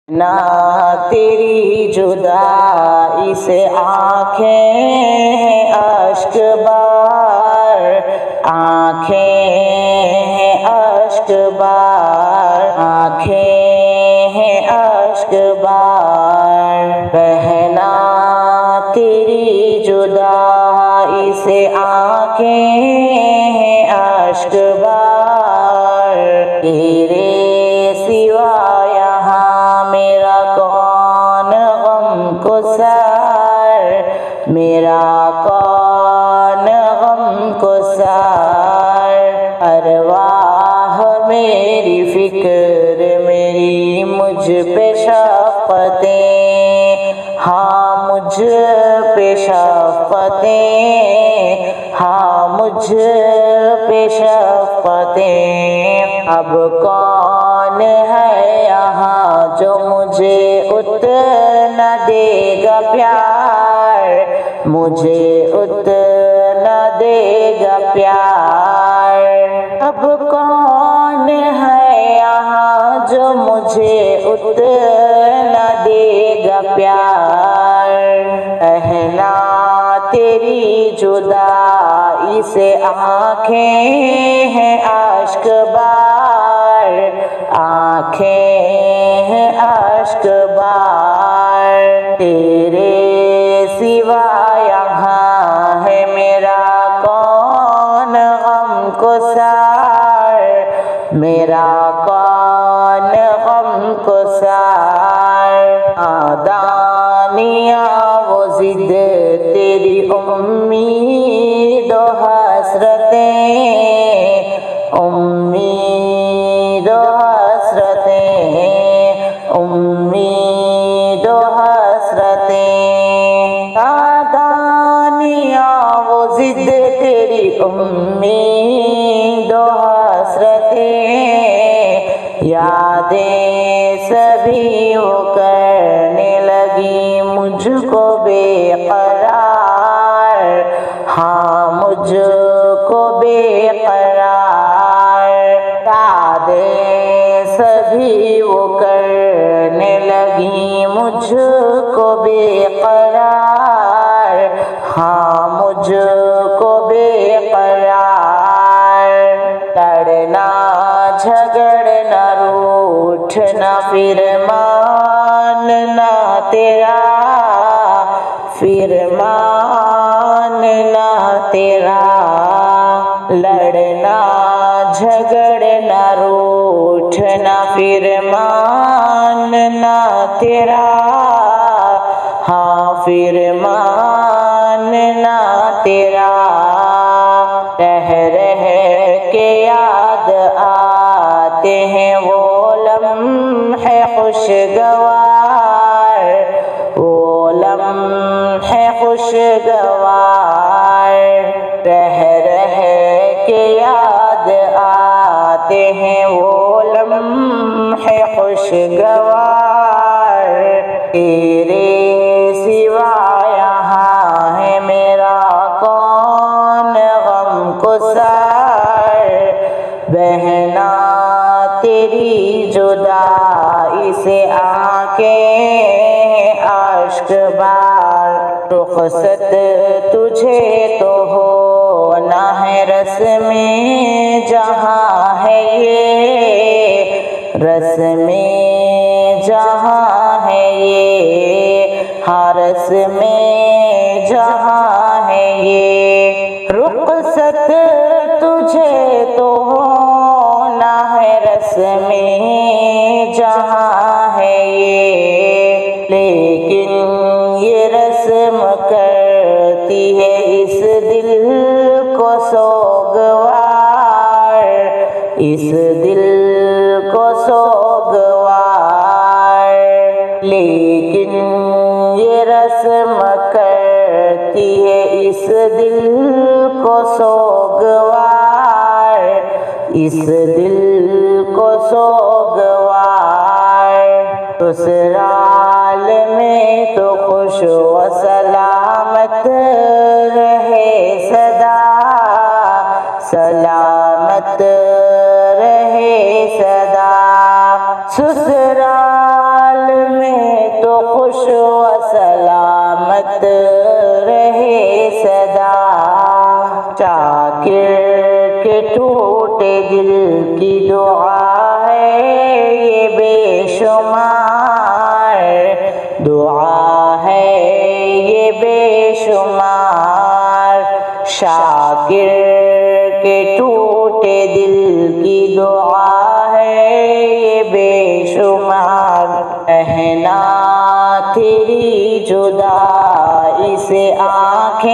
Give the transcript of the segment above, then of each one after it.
نہ تیری جدائی سے آنکھیں ہیں اشک بار، آنکھیں ہیں اشک بار، آنکھیں ہیں اشک بار۔ بہنا تیری جدائی سے آنکھیں ہیں اشک بار، تیرے سوا یہاں میرا کون غم گسار، میرا کون غم گسار۔ ارواح میری فکر میری مجھ پہ شفقتیں، ہاں مجھ پہ شفقتیں، ہاں مجھ پہ شفقتیں۔ اب کون ہے یہاں جو مجھے اتنا دے گا پیار، مجھے اتنا دے گا پیار۔ اب کون ہے یہاں جو مجھے اتنا دے گا پیار۔ بہنا تیری جدائی سے آنکھیں ہیں اشک بار، آنکھیں ہیں اشک بار۔ تیرے سوا یہاں ہے میرا کون غم گسار، میرا کون غم گسار۔ نادانیاں وہ ضد تیری امید و حسرتیں، امید و حسرتیں، امید و حسرتیں۔ نادانیاں وہ ضد تیری امید و حسرتیں، یادیں سبھی وہ کرنے لگی مجھ کو بے قرار، ہاں مجھ کو بے قرار۔ یادیں سبھی وہ کرنے لگی مجھ کو بے قرار، ہاں مجھ کو بے قرار۔ لڑنا جھگڑنا روٹھنا پھر ماننا تیرا، پھر ماننا تیرا۔ لڑنا جھگڑنا روٹھنا پھر ماننا تیرا، ہاں پھر ماننا تیرا۔ رہ رہ کے یاد آتے ہیں وہ لمحے خوشگوار، وہ لمحے خوشگوار۔ رہ رہ کے یاد آتے ہیں وہ لمحے خوشگوار۔ تیرے سوا یہاں ہے میرا کون غم گسار، بہنا تیری جدائی سے آنکھیں اشک بار۔ رخصت تجھے تو ہونا ہے رسم جہاں ہے یہ، رسم جہاں ہے یہ، ہاں رسم جہاں ہے یہ۔ رخصت تجھے تو ہونا ہے رسم جہاں ہے یہ، لیکن یہ رسم کرتی ہے اس دل کو سوگوار، اس دل کو سوگوار۔ لیکن یہ رسم کرتی ہے اس دل کو سوگوار، اس دل کو سوگوار۔ سسرال میں تو خوش و سلامت رہے صدا، سلامت رہے صدا۔ سسرال و سلامت رہے سدا، شاکر کے ٹوٹے دل کی دعا ہے یہ بے شمار، دعا ہے یہ بے شمار، شاکر کے ٹوٹے دل کی دعا ہے یہ بے شمار۔ کہنا تیری جدائی سے آنکھیں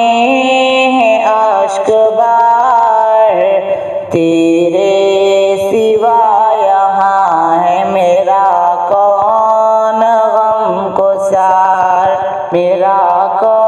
ہیں اشک بار، تیرے سوا یہاں ہے میرا کون غم کو سار، میرا کون